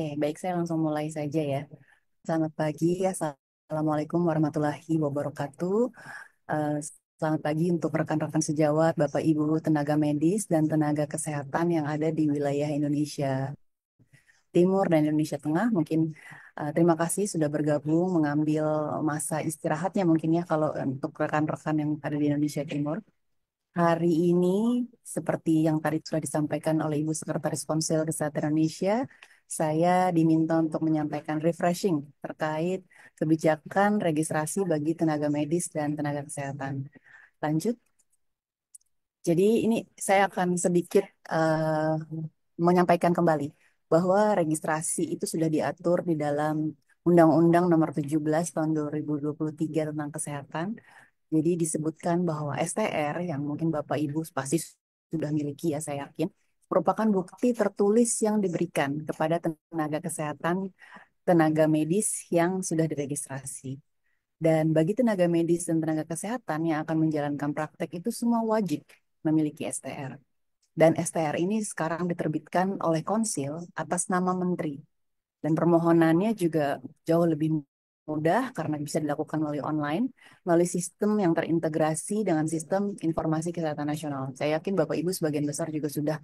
Oke, baik saya langsung mulai saja ya. Selamat pagi, Assalamualaikum warahmatullahi wabarakatuh. Eh, Selamat pagi untuk rekan-rekan sejawat, Bapak Ibu tenaga medis dan tenaga kesehatan yang ada di wilayah Indonesia Timur dan Indonesia Tengah. Mungkin terima kasih sudah bergabung mengambil masa istirahatnya mungkin ya kalau untuk rekan-rekan yang ada di Indonesia Timur. Hari ini, seperti yang tadi sudah disampaikan oleh Ibu Sekretaris Konsil Kesehatan Indonesia, saya diminta untuk menyampaikan refreshing terkait kebijakan registrasi bagi tenaga medis dan tenaga kesehatan. Lanjut. Jadi ini saya akan sedikit menyampaikan kembali bahwa registrasi itu sudah diatur di dalam Undang-Undang Nomor 17 Tahun 2023 tentang Kesehatan. Jadi disebutkan bahwa STR yang mungkin Bapak Ibu pasti sudah miliki ya saya yakin, merupakan bukti tertulis yang diberikan kepada tenaga kesehatan, tenaga medis yang sudah diregistrasi. Dan bagi tenaga medis dan tenaga kesehatan yang akan menjalankan praktek itu semua wajib memiliki STR. Dan STR ini sekarang diterbitkan oleh Konsil atas nama Menteri. Dan permohonannya juga jauh lebih mudah karena bisa dilakukan melalui online, melalui sistem yang terintegrasi dengan sistem informasi kesehatan nasional. Saya yakin Bapak Ibu sebagian besar juga sudah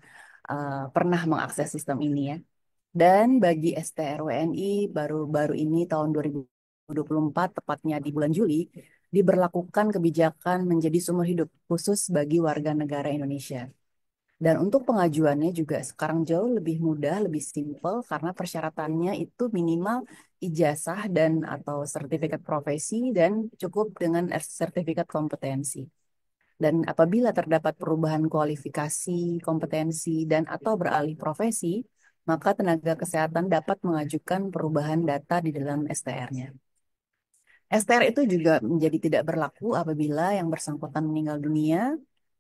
pernah mengakses sistem ini ya. Dan bagi STR WNI baru-baru ini tahun 2024, tepatnya di bulan Juli, diberlakukan kebijakan menjadi sumber hidup khusus bagi warga negara Indonesia. Dan untuk pengajuannya juga sekarang jauh lebih mudah, lebih simpel karena persyaratannya itu minimal ijazah dan atau sertifikat profesi dan cukup dengan sertifikat kompetensi. Dan apabila terdapat perubahan kualifikasi, kompetensi, dan atau beralih profesi, maka tenaga kesehatan dapat mengajukan perubahan data di dalam STR-nya. STR itu juga menjadi tidak berlaku apabila yang bersangkutan meninggal dunia,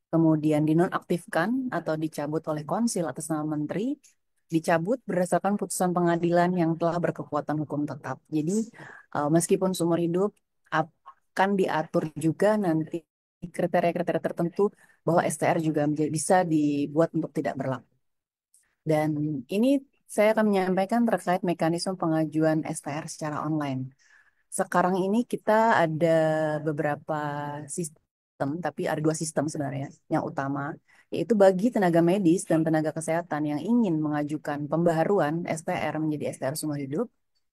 kemudian dinonaktifkan atau dicabut oleh konsil atas nama menteri, dicabut berdasarkan putusan pengadilan yang telah berkekuatan hukum tetap. Jadi meskipun seumur hidup akan diatur juga nanti kriteria-kriteria tertentu bahwa STR juga bisa dibuat untuk tidak berlaku. Dan ini saya akan menyampaikan terkait mekanisme pengajuan STR secara online. Sekarang ini kita ada beberapa sistem, tapi ada dua sistem sebenarnya yang utama, yaitu bagi tenaga medis dan tenaga kesehatan yang ingin mengajukan pembaharuan STR menjadi STR seumur hidup,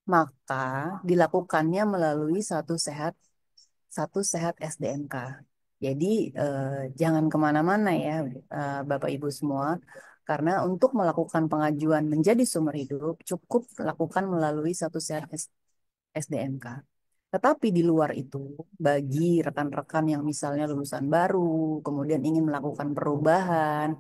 maka dilakukannya melalui satu sehat SDMK. Jadi jangan kemana-mana ya Bapak Ibu semua, karena untuk melakukan pengajuan menjadi sumber hidup cukup lakukan melalui satu sehat SDMK. Tetapi di luar itu, bagi rekan-rekan yang misalnya lulusan baru, kemudian ingin melakukan perubahan,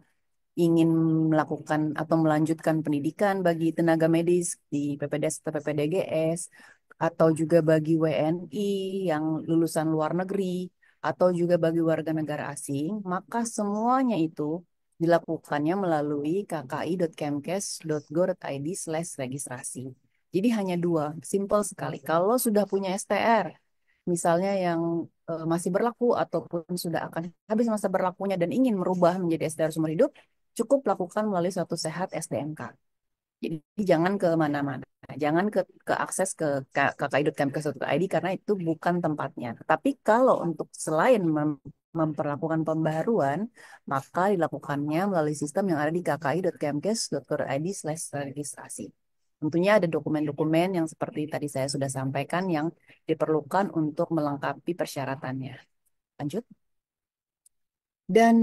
ingin melakukan atau melanjutkan pendidikan bagi tenaga medis di PPDS atau PPDGS, atau juga bagi WNI yang lulusan luar negeri, atau juga bagi warga negara asing, maka semuanya itu dilakukannya melalui kki.kemkes.go.id/registrasi. Jadi hanya dua, simpel sekali. Kalau sudah punya STR, misalnya yang masih berlaku ataupun sudah akan habis masa berlakunya dan ingin merubah menjadi STR seumur hidup, cukup lakukan melalui suatu sehat SDMK. Jadi jangan ke mana-mana, jangan ke akses ke kki.kemkes.id karena itu bukan tempatnya. Tapi kalau untuk selain memperlakukan pembaharuan, maka dilakukannya melalui sistem yang ada di kki.kemkes.go.id/registrasi. Tentunya ada dokumen-dokumen yang seperti tadi saya sudah sampaikan yang diperlukan untuk melengkapi persyaratannya. Lanjut. Dan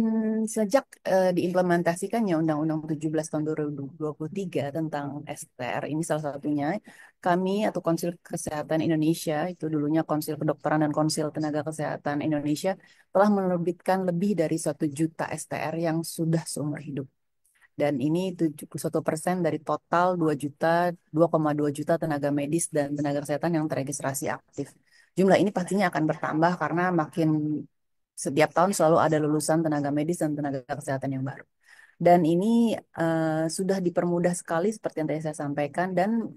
sejak diimplementasikannya Undang-Undang 17 tahun 2023 tentang STR ini salah satunya, kami atau Konsil Kesehatan Indonesia, itu dulunya Konsil Kedokteran dan Konsil Tenaga Kesehatan Indonesia, telah menerbitkan lebih dari 1 juta STR yang sudah seumur hidup. Dan ini 71% dari total 2,2 juta tenaga medis dan tenaga kesehatan yang terregistrasi aktif. Jumlah ini pastinya akan bertambah karena makin setiap tahun selalu ada lulusan tenaga medis dan tenaga kesehatan yang baru. Dan ini sudah dipermudah sekali seperti yang tadi saya sampaikan dan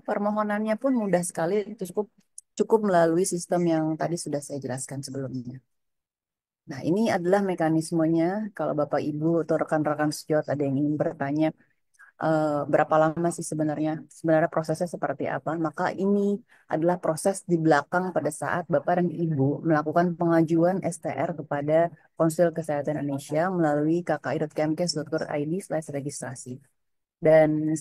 permohonannya pun mudah sekali, itu cukup cukup melalui sistem yang tadi sudah saya jelaskan sebelumnya. Nah, ini adalah mekanismenya. Kalau Bapak Ibu atau rekan-rekan sejawat ada yang ingin bertanya berapa lama sih sebenarnya prosesnya seperti apa. Maka ini adalah proses di belakang pada saat Bapak dan Ibu melakukan pengajuan STR kepada Konsil Kesehatan Indonesia melalui kki.kemkes.go.id/registrasi. Dan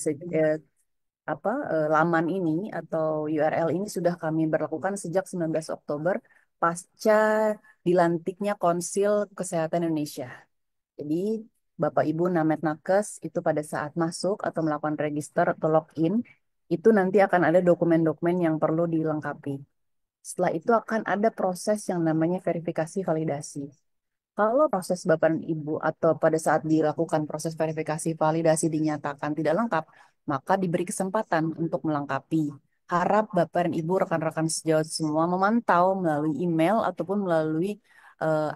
laman ini atau URL ini sudah kami berlakukan sejak 19 Oktober pasca dilantiknya Konsil Kesehatan Indonesia. Jadi Bapak Ibu Namet Nakes itu pada saat masuk atau melakukan register atau login, itu nanti akan ada dokumen-dokumen yang perlu dilengkapi. Setelah itu akan ada proses yang namanya verifikasi validasi. Kalau proses Bapak dan Ibu atau pada saat dilakukan proses verifikasi validasi dinyatakan tidak lengkap, maka diberi kesempatan untuk melengkapi. Harap Bapak dan Ibu rekan-rekan sejawat semua memantau melalui email ataupun melalui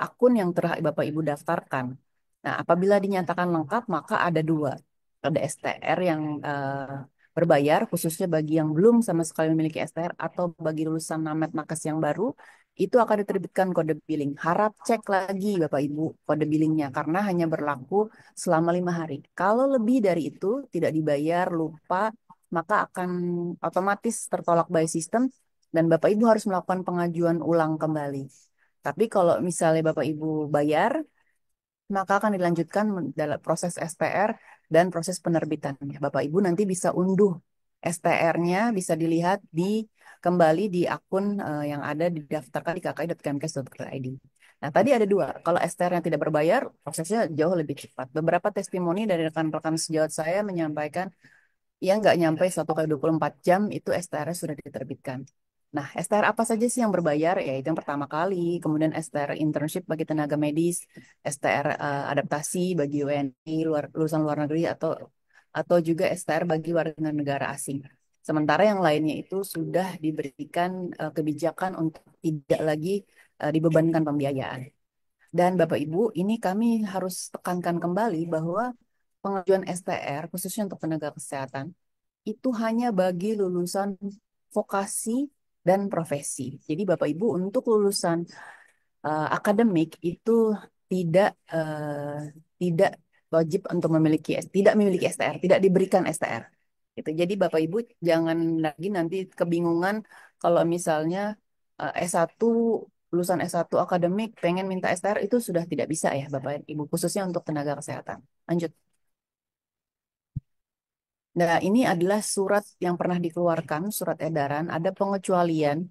akun yang telah Bapak Ibu daftarkan. Nah, apabila dinyatakan lengkap, maka ada dua. Ada STR yang berbayar, khususnya bagi yang belum sama sekali memiliki STR atau bagi lulusan Namet Nakes yang baru, itu akan diterbitkan kode billing. Harap cek lagi Bapak Ibu kode billingnya karena hanya berlaku selama 5 hari. Kalau lebih dari itu tidak dibayar, lupa, maka akan otomatis tertolak by system dan Bapak Ibu harus melakukan pengajuan ulang kembali. Tapi kalau misalnya Bapak Ibu bayar, maka akan dilanjutkan dalam proses STR dan proses penerbitannya. Bapak Ibu nanti bisa unduh STR-nya, bisa dilihat kembali di akun yang ada didaftarkan di kki.kemkes.go.id. Nah, tadi ada dua. Kalau STR-nya tidak berbayar, prosesnya jauh lebih cepat. Beberapa testimoni dari rekan-rekan sejawat saya menyampaikan yang nggak nyampe 1 kali 24 jam itu STR sudah diterbitkan. Nah, STR apa saja sih yang berbayar? Ya, itu yang pertama kali. Kemudian STR internship bagi tenaga medis, STR adaptasi bagi WNI lulusan luar negeri atau juga STR bagi warga negara asing. Sementara yang lainnya itu sudah diberikan kebijakan untuk tidak lagi dibebankan pembiayaan. Dan Bapak Ibu, ini kami harus tekankan kembali bahwa pengajuan STR khususnya untuk tenaga kesehatan itu hanya bagi lulusan vokasi dan profesi. Jadi Bapak Ibu untuk lulusan akademik itu tidak tidak wajib untuk tidak memiliki STR, tidak diberikan STR. Gitu. Jadi Bapak Ibu jangan lagi nanti kebingungan kalau misalnya S1 lulusan S1 akademik pengen minta STR itu sudah tidak bisa ya Bapak Ibu khususnya untuk tenaga kesehatan. Lanjut. Nah, ini adalah surat yang pernah dikeluarkan, surat edaran, ada pengecualian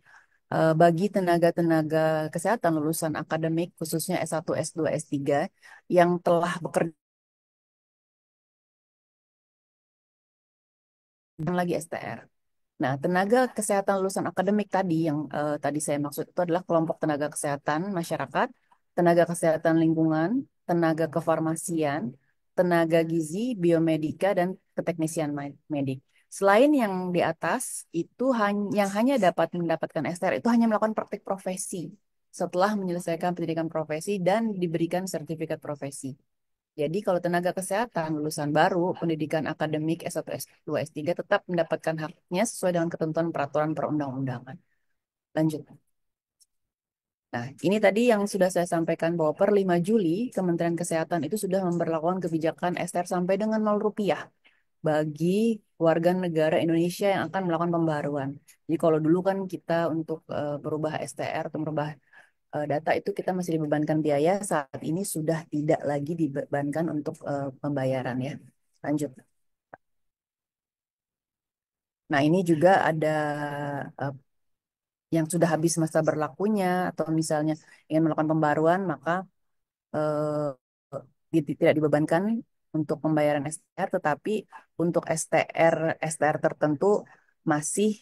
bagi tenaga-tenaga kesehatan lulusan akademik, khususnya S1, S2, S3, yang telah bekerja lagi STR. Nah, tenaga kesehatan lulusan akademik tadi yang tadi saya maksud itu adalah kelompok tenaga kesehatan masyarakat, tenaga kesehatan lingkungan, tenaga kefarmasian, tenaga gizi, biomedika, dan keteknisian medik. Selain yang di atas, yang hanya dapat mendapatkan STR itu hanya melakukan praktik profesi setelah menyelesaikan pendidikan profesi dan diberikan sertifikat profesi. Jadi kalau tenaga kesehatan lulusan baru, pendidikan akademik S1, S2, S3 tetap mendapatkan haknya sesuai dengan ketentuan peraturan perundang-undangan. Lanjut. Nah, ini tadi yang sudah saya sampaikan bahwa per 5 Juli, Kementerian Kesehatan itu sudah memberlakukan kebijakan STR sampai dengan 0 rupiah bagi warga negara Indonesia yang akan melakukan pembaruan. Jadi kalau dulu kan kita untuk berubah STR atau merubah data itu kita masih dibebankan biaya, saat ini sudah tidak lagi dibebankan untuk pembayaran ya. Lanjut. Nah, ini juga ada eh, yang sudah habis masa berlakunya atau misalnya ingin melakukan pembaruan, maka tidak dibebankan untuk pembayaran STR, tetapi untuk STR tertentu masih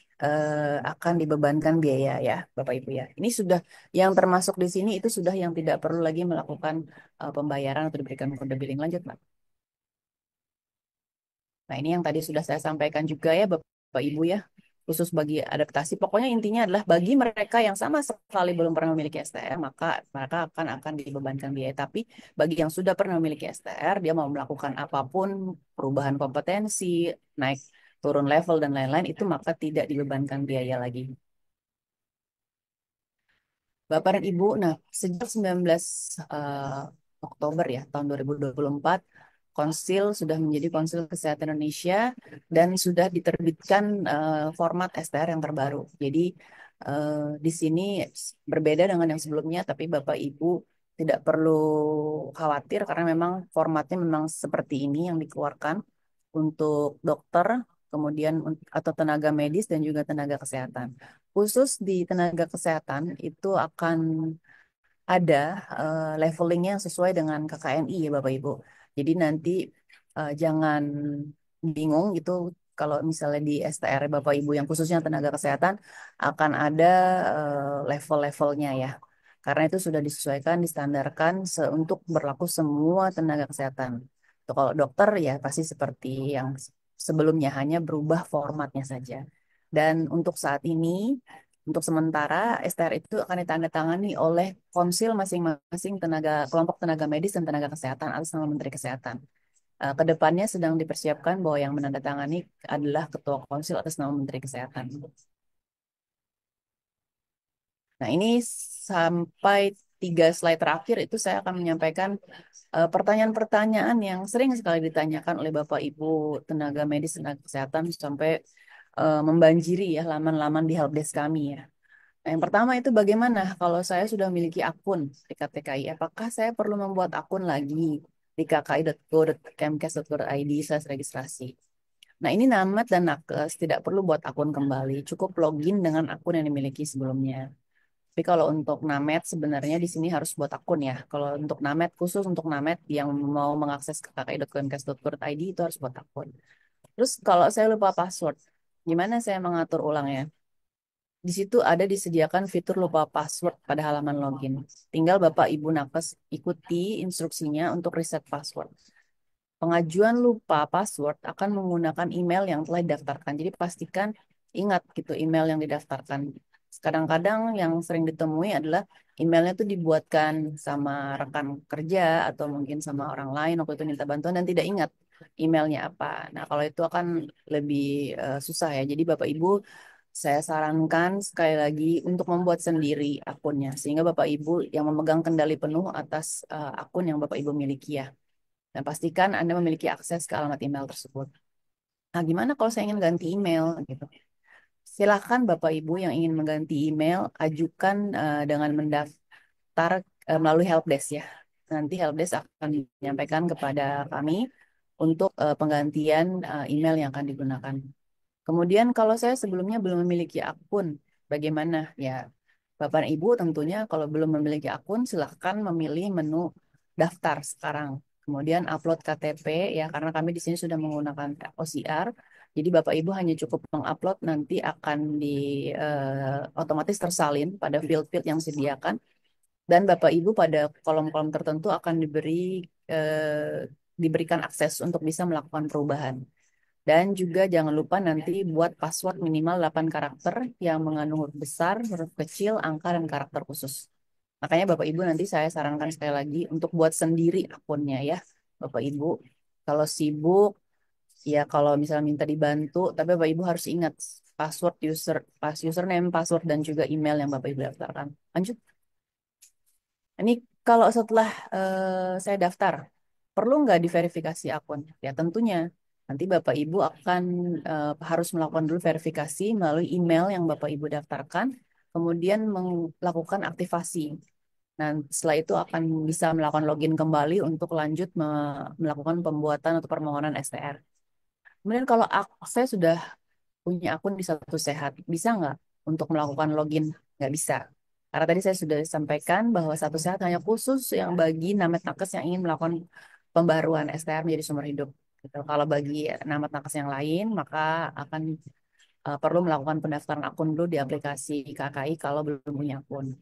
akan dibebankan biaya ya, Bapak Ibu ya. Ini sudah yang termasuk di sini itu sudah yang tidak perlu lagi melakukan pembayaran atau diberikan kode billing. Lanjut, Pak. Nah, ini yang tadi sudah saya sampaikan juga ya, Bapak Ibu ya, khusus bagi adaptasi. Pokoknya intinya adalah bagi mereka yang sama sekali belum pernah memiliki STR, maka mereka akan dibebankan biaya. Tapi bagi yang sudah pernah memiliki STR, dia mau melakukan apapun, perubahan kompetensi, naik turun level dan lain-lain, itu maka tidak dibebankan biaya lagi. Bapak dan Ibu, nah sejak 19 Oktober ya tahun 2024 Konsil sudah menjadi Konsil Kesehatan Indonesia dan sudah diterbitkan format STR yang terbaru. Jadi di sini berbeda dengan yang sebelumnya, tapi Bapak Ibu tidak perlu khawatir karena memang formatnya memang seperti ini yang dikeluarkan untuk dokter, kemudian atau tenaga medis dan juga tenaga kesehatan. Khusus di tenaga kesehatan itu akan ada levelingnya yang sesuai dengan KKNI ya Bapak Ibu. Jadi nanti jangan bingung gitu kalau misalnya di STR Bapak Ibu yang khususnya tenaga kesehatan akan ada level-levelnya ya. Karena itu sudah disesuaikan, distandarkan untuk berlaku semua tenaga kesehatan. Tuh, kalau dokter ya pasti seperti yang sebelumnya hanya berubah formatnya saja. Dan untuk saat ini untuk sementara, STR itu akan ditandatangani oleh konsil masing-masing kelompok tenaga medis dan tenaga kesehatan atas nama Menteri Kesehatan. Kedepannya sedang dipersiapkan bahwa yang menandatangani adalah Ketua Konsil atas nama Menteri Kesehatan. Nah, ini sampai 3 slide terakhir itu saya akan menyampaikan pertanyaan-pertanyaan yang sering sekali ditanyakan oleh Bapak Ibu tenaga medis, tenaga kesehatan sampai membanjiri ya laman-laman di helpdesk kami ya. Nah, yang pertama itu bagaimana kalau saya sudah memiliki akun di KTKI, apakah saya perlu membuat akun lagi di kki.go.kemkes.go.id/registrasi? Nah, ini Namet dan Nakes tidak perlu buat akun kembali, cukup login dengan akun yang dimiliki sebelumnya. Tapi kalau untuk Namet sebenarnya di sini harus buat akun ya. Kalau untuk Namet khusus untuk Namet yang mau mengakses ke kki.kemkes.go.id itu harus buat akun. Terus kalau saya lupa password, gimana saya mengatur ulangnya? Di situ ada disediakan fitur lupa password pada halaman login. Tinggal Bapak Ibu Nakes ikuti instruksinya untuk reset password. Pengajuan lupa password akan menggunakan email yang telah didaftarkan. Jadi pastikan ingat gitu email yang didaftarkan. Kadang-kadang yang sering ditemui adalah emailnya tuh dibuatkan sama rekan kerja atau mungkin sama orang lain waktu itu minta bantuan dan tidak ingat emailnya apa. Nah, kalau itu akan lebih susah ya. Jadi Bapak Ibu saya sarankan sekali lagi untuk membuat sendiri akunnya sehingga Bapak Ibu yang memegang kendali penuh atas akun yang Bapak Ibu miliki ya. Dan pastikan Anda memiliki akses ke alamat email tersebut. Nah, gimana kalau saya ingin ganti email gitu? Silakan Bapak Ibu yang ingin mengganti email, ajukan dengan mendaftar melalui helpdesk ya. Nanti helpdesk akan menyampaikan kepada kami untuk penggantian email yang akan digunakan. Kemudian kalau saya sebelumnya belum memiliki akun, bagaimana? Ya, Bapak Ibu tentunya kalau belum memiliki akun, silahkan memilih menu daftar sekarang. Kemudian upload KTP ya, karena kami di sini sudah menggunakan OCR. Jadi Bapak Ibu hanya cukup mengupload, nanti akan otomatis tersalin pada field-field yang disediakan. Dan Bapak Ibu pada kolom-kolom tertentu akan diberikan akses untuk bisa melakukan perubahan. Dan juga jangan lupa nanti buat password minimal 8 karakter yang mengandung huruf besar, huruf kecil, angka, dan karakter khusus. Makanya Bapak Ibu nanti saya sarankan sekali lagi untuk buat sendiri akunnya ya. Bapak Ibu, kalau sibuk, ya kalau misalnya minta dibantu, tapi Bapak Ibu harus ingat username, password, dan juga email yang Bapak Ibu daftarkan. Lanjut. Ini kalau setelah saya daftar, perlu nggak diverifikasi akun? Ya tentunya. Nanti Bapak Ibu akan harus melakukan dulu verifikasi melalui email yang Bapak Ibu daftarkan, kemudian melakukan aktivasi. Nah, setelah itu akan bisa melakukan login kembali untuk lanjut melakukan pembuatan atau permohonan STR. Kemudian kalau saya sudah punya akun di Satu Sehat, bisa nggak untuk melakukan login? Nggak bisa. Karena tadi saya sudah sampaikan bahwa Satu Sehat hanya khusus yang bagi namet nakes yang ingin melakukan pembaruan STR menjadi sumber hidup. Gitu. Kalau bagi namet nakes yang lain, maka akan perlu melakukan pendaftaran akun dulu di aplikasi KKI kalau belum punya akun.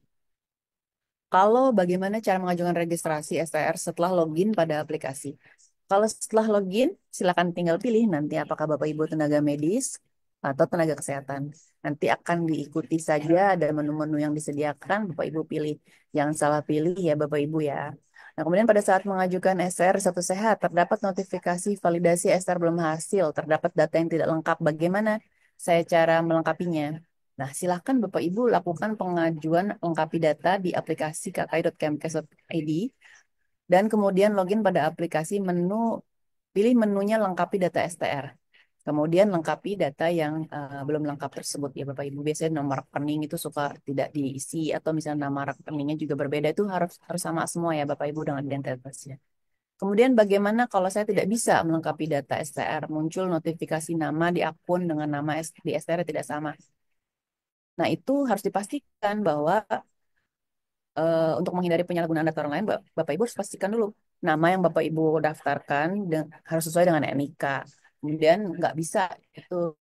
Kalau bagaimana cara mengajukan registrasi STR setelah login pada aplikasi? Kalau setelah login, silakan tinggal pilih nanti apakah Bapak Ibu tenaga medis atau tenaga kesehatan. Nanti akan diikuti saja ada menu-menu yang disediakan, Bapak Ibu pilih. Jangan salah pilih ya Bapak Ibu ya. Nah, kemudian pada saat mengajukan STR Satu Sehat, terdapat notifikasi validasi STR belum hasil, terdapat data yang tidak lengkap. Bagaimana saya cara melengkapinya? Nah, silakan Bapak Ibu lakukan pengajuan lengkapi data di aplikasi kki.kemkes.id dan kemudian login pada aplikasi menu pilih menunya lengkapi data STR. Kemudian lengkapi data yang belum lengkap tersebut ya Bapak Ibu. Biasanya nomor rekening itu suka tidak diisi atau misalnya nama rekeningnya juga berbeda itu harus harus sama semua ya Bapak Ibu dengan identitasnya. Kemudian bagaimana kalau saya tidak bisa melengkapi data STR, muncul notifikasi nama di akun dengan nama di STR tidak sama. Nah, itu harus dipastikan bahwa untuk menghindari penyalahgunaan data orang lain, Bapak Ibu harus pastikan dulu nama yang Bapak Ibu daftarkan harus sesuai dengan NIK. Kemudian nggak bisa itu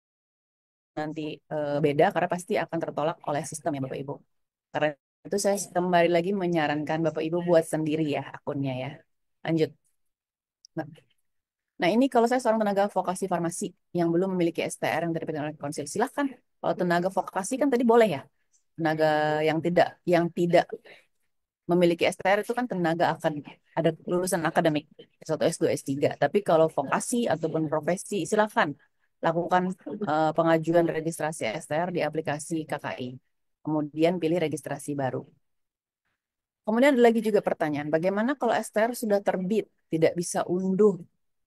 nanti beda karena pasti akan tertolak oleh sistem ya Bapak Ibu. Karena itu saya kembali lagi menyarankan Bapak Ibu buat sendiri ya akunnya ya. Lanjut. Nah, nah, ini kalau saya seorang tenaga vokasi farmasi yang belum memiliki STR yang diterbitkan oleh konsil, silahkan. Kalau tenaga vokasi kan tadi boleh ya. Tenaga yang tidak memiliki STR itu kan tenaga akan ada lulusan akademik S1, S2, S3. Tapi kalau vokasi ataupun profesi, silakan lakukan pengajuan registrasi STR di aplikasi KKI. Kemudian pilih registrasi baru. Kemudian ada lagi juga pertanyaan, bagaimana kalau STR sudah terbit, tidak bisa unduh,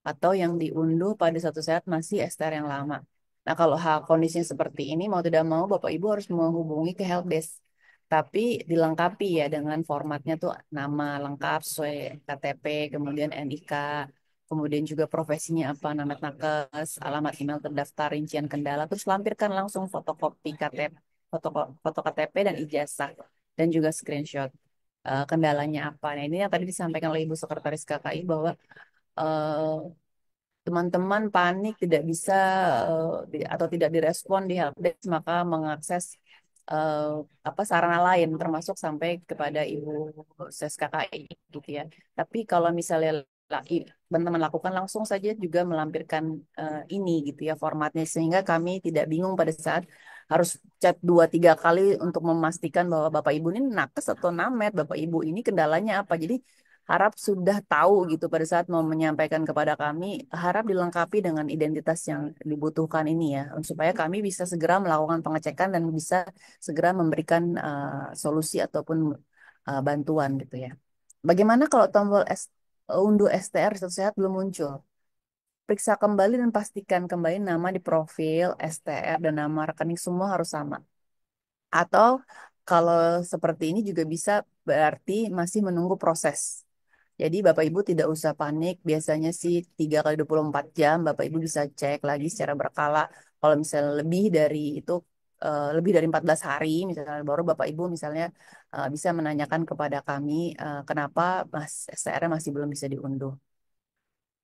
atau yang diunduh pada satu saat masih STR yang lama. Nah, kalau hal kondisinya seperti ini, mau tidak mau Bapak Ibu harus menghubungi ke helpdesk. Tapi dilengkapi ya dengan formatnya tuh nama lengkap sesuai KTP, kemudian NIK, kemudian juga profesinya apa, nama nakes, alamat email terdaftar, rincian kendala, terus lampirkan langsung fotokopi KTP, foto KTP dan ijazah, dan juga screenshot kendalanya apa. Nah, ini yang tadi disampaikan oleh Ibu Sekretaris KKI bahwa eh, teman-teman panik tidak bisa atau tidak direspon di helpdesk maka mengakses eh, apa sarana lain termasuk sampai kepada Ibu Ses KKI gitu ya. Tapi kalau misalnya teman-teman lakukan langsung saja juga melampirkan ini gitu ya formatnya sehingga kami tidak bingung pada saat harus chat 2 3 kali untuk memastikan bahwa Bapak Ibu ini nakes atau namet, Bapak Ibu ini kendalanya apa. Jadi harap sudah tahu gitu pada saat mau menyampaikan kepada kami, harap dilengkapi dengan identitas yang dibutuhkan ini ya, supaya kami bisa segera melakukan pengecekan dan bisa segera memberikan solusi ataupun bantuan gitu ya. Bagaimana kalau tombol unduh STR satu sehat belum muncul? Periksa kembali dan pastikan kembali nama di profil, STR, dan nama rekening semua harus sama. Atau kalau seperti ini juga bisa berarti masih menunggu proses. Jadi Bapak Ibu tidak usah panik. Biasanya sih 3 kali 24 jam Bapak Ibu bisa cek lagi secara berkala. Kalau misalnya lebih dari itu lebih dari 14 hari misalnya baru Bapak Ibu misalnya bisa menanyakan kepada kami kenapa Mas STR masih belum bisa diunduh.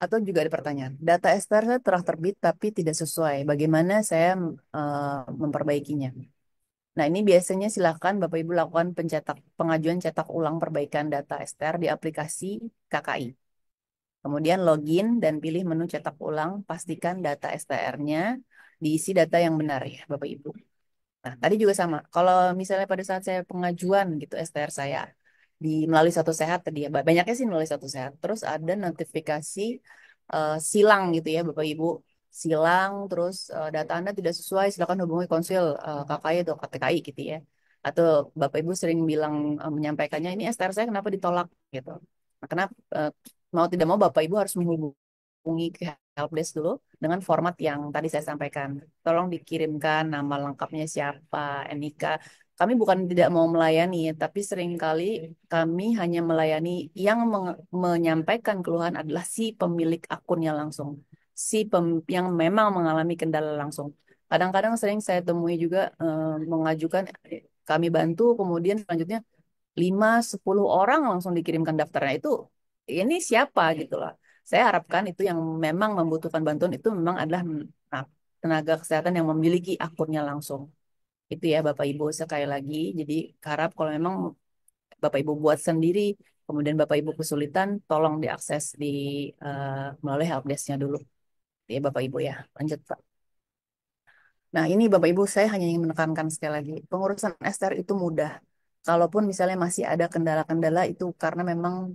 Atau juga ada pertanyaan, data STR saya telah terbit tapi tidak sesuai. Bagaimana saya memperbaikinya? Nah, ini biasanya silakan Bapak Ibu lakukan pengajuan cetak ulang perbaikan data STR di aplikasi KKI. Kemudian login dan pilih menu cetak ulang, pastikan data STR-nya diisi data yang benar ya, Bapak Ibu. Nah, tadi juga sama. Kalau misalnya pada saat saya pengajuan gitu STR saya di melalui Satu Sehat tadi ya, banyaknya sih melalui Satu Sehat. Terus ada notifikasi silang gitu ya, Bapak Ibu. Silang, terus data Anda tidak sesuai, silakan hubungi konsil KKI atau KTKI gitu ya. Atau Bapak Ibu sering bilang menyampaikannya ini STR saya kenapa ditolak gitu. Nah, kenapa mau tidak mau Bapak Ibu harus menghubungi ke helpdesk dulu dengan format yang tadi saya sampaikan. Tolong dikirimkan nama lengkapnya siapa, NIK. Kami bukan tidak mau melayani, tapi seringkali kami hanya melayani yang menyampaikan keluhan adalah si pemilik akunnya langsung, yang memang mengalami kendala langsung. Kadang-kadang sering saya temui juga mengajukan kami bantu, kemudian selanjutnya 5 10 orang langsung dikirimkan daftarnya itu ini siapa gitu loh. Saya harapkan itu yang memang membutuhkan bantuan itu memang adalah nah, tenaga kesehatan yang memiliki akunnya langsung. Itu ya Bapak Ibu sekali lagi. Jadi harap kalau memang Bapak Ibu buat sendiri, kemudian Bapak Ibu kesulitan, tolong diakses melalui helpdesk-nya dulu. Ya Bapak Ibu ya. Lanjut Pak. Nah, ini Bapak Ibu, saya hanya ingin menekankan sekali lagi, pengurusan STR itu mudah. Kalaupun misalnya masih ada kendala-kendala itu karena memang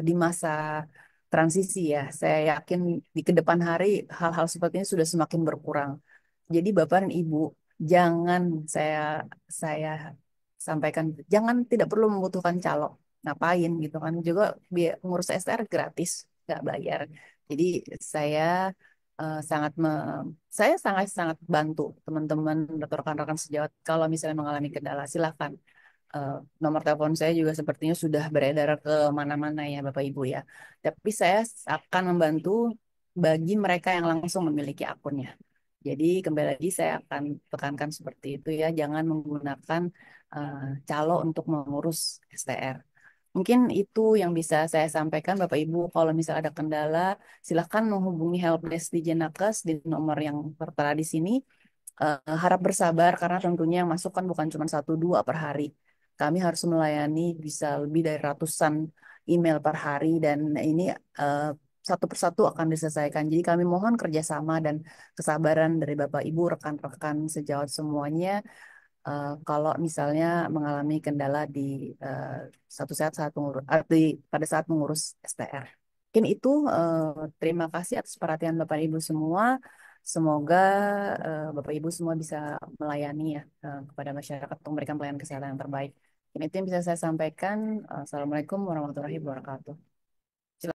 di masa transisi ya, saya yakin di kedepan hari hal-hal seperti ini sudah semakin berkurang. Jadi Bapak dan Ibu, jangan saya sampaikan, jangan tidak perlu membutuhkan calok. Ngapain gitu kan? Juga ngurus STR gratis. nggak bayar. Jadi saya sangat saya sangat sangat bantu teman-teman atau rekan-rekan sejawat kalau misalnya mengalami kendala silakan. Eh, Nomor telepon saya juga sepertinya sudah beredar ke mana-mana ya Bapak Ibu ya. Tapi saya akan membantu bagi mereka yang langsung memiliki akunnya. Jadi kembali lagi saya akan tekankan seperti itu ya, jangan menggunakan eh, calo untuk mengurus STR. Mungkin itu yang bisa saya sampaikan Bapak Ibu. Kalau misalnya ada kendala, silakan menghubungi helpdesk di Jenakes di nomor yang tertera di sini. Harap bersabar karena tentunya yang masuk kan bukan cuma satu dua per hari. Kami harus melayani bisa lebih dari ratusan email per hari dan ini eh, satu persatu akan diselesaikan. Jadi kami mohon kerjasama dan kesabaran dari Bapak Ibu, rekan-rekan sejawat semuanya kalau misalnya mengalami kendala di eh, satu saat pada saat mengurus STR. Mungkin itu terima kasih atas perhatian Bapak Ibu semua. Semoga Bapak Ibu semua bisa melayani ya kepada masyarakat untuk memberikan pelayanan kesehatan yang terbaik. Ini itu yang bisa saya sampaikan. Assalamualaikum warahmatullahi wabarakatuh.